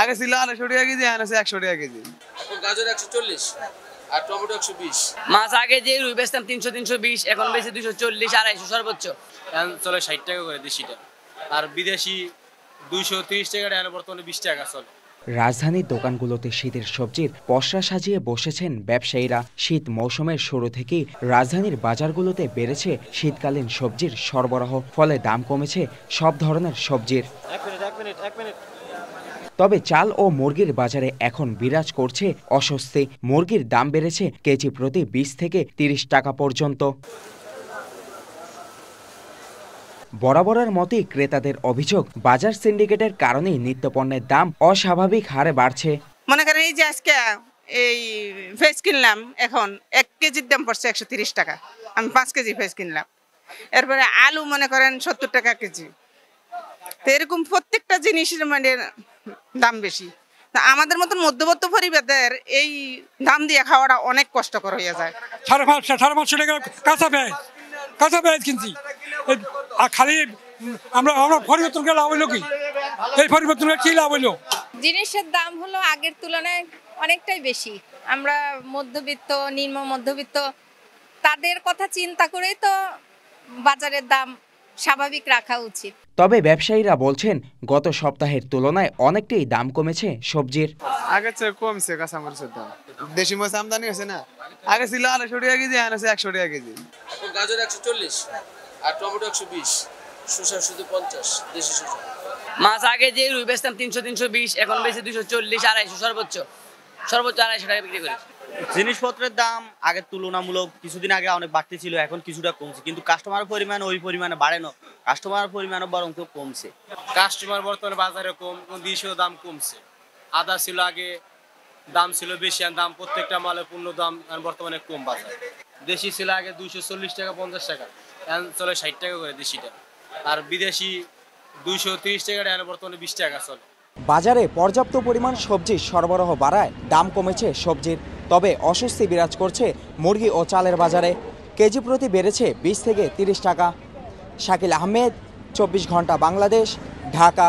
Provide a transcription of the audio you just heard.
আগে ছিল 250 টাকা কেজি, এখন আছে 100 টাকা কেজি। এখন গাজর 140 আর টমেটো 120। মাছ আগে যে রুই বেচতাম 300-320, এখন বেশি 240-250 সর্বোচ্চ। এখন চলে 60 টাকা করে দেশিটা, আর বিদেশি 230 টাকা, এখন বর্তমানে 20 টাকা চলে। রাজধানীর দোকানগুলোতে শীতের সবজির পসরা সাজিয়ে বসেছেন ব্যবসায়ীরা। শীত মৌসুমের শুরু থেকেই রাজধানীর বাজারগুলোতে বেড়েছে শীতকালীন সবজির সরবরাহ, ফলে দাম কমেছে সব ধরনের সবজির। তবে চাল ও মুরগির বাজারে এখন বিরাজ করছে অস্বস্তি। মুরগির দাম বেড়েছে কেজি প্রতি 20 থেকে 30 টাকা পর্যন্ত। বরাবরের মতোই ক্রেতাদের অভিযোগ, বাজার সিন্ডিকেটের কারণেই নিত্যপণ্যের দাম অস্বাভাবিক হারে বাড়ছে। মনে করেন এই যে আজকে এই ফেস কিনলাম, এখন 1 কেজির দাম পড়ছে 130 টাকা। আমি 5 কেজি ফেস কিনলাম। এরপরে আলু মনে করেন 70 টাকা কেজি। তো এরকম প্রত্যেকটা জিনিসের মানে দাম বেশি। তা আমাদের মতন মধ্যবিত্ত পরিবারদের এই দাম দিয়ে খাওয়াটা অনেক কষ্টকর হয়ে যায়। 550 টাকা কাঁচা পেঁয়াজ কিনছি। আর খালি আমরা পরিবর্তন করে লাভ হইলো কি? এই পরিবর্তন কি লাভ হইলো? জিনিসের দাম হলো আগের তুলনায় অনেকটাই বেশি। আমরা মধ্যবিত্ত, নিম্ন মধ্যবিত্ত, তাদের কথা চিন্তা করেই তো বাজারের দাম স্বাভাবিক রাখা উচিত। তবে ব্যবসায়ীরা বলছেন, গত সপ্তাহের তুলনায় অনেকটাই দাম কমেছে সবজির। আগে চেয়ে কমছে কাঁচামরিচের দাম। দেশি মাছ আমদানি হয়েছে না, আগে ছিল 250 টাকা কেজি, এখন আছে 100 টাকা কেজি। এখন গাজর 140 আর টমেটো 120, শসা শুধু 50 দেশি শসা। মাছ আগে যে রুই বেচতাম 300-320, এখন বেশি 240-250 সর্বোচ্চ 250 টাকা বিক্রি করি। জিনিসপত্রের দাম আগের তুলনামূলক কিছুদিন আগে অনেক বাড়তি ছিল, এখন কিছুটা কমছে, কিন্তু কাস্টমারের পরিমাণ ওই পরিমাণে বাড়েনো, কাস্টমারের পরিমাণও বরং কমছে। কাস্টমার বর্তমানে বাজারে কম, দিশিও দাম কমছে। আদা ছিল আগে দাম ছিল বেশি, আর দাম প্রত্যেকটা মালের পূর্ণ দাম বর্তমানে কম বাজার। দেশি ছিল আগে 240 টাকা 50 টাকা, এখন চলে 60 টাকা করে দেশিটা, আর বিদেশি 230 টাকা, এখন বর্তমানে 20 টাকা চলে। বাজারে পর্যাপ্ত পরিমাণ সবজির সরবরাহ বাড়ায় দাম কমেছে সবজির। তবে অস্বস্তি বিরাজ করছে মুরগি ও চালের বাজারে। কেজি প্রতি বেড়েছে 20 থেকে 30 টাকা। শাকিল আহমেদ, 24 ঘন্টা বাংলাদেশ, ঢাকা।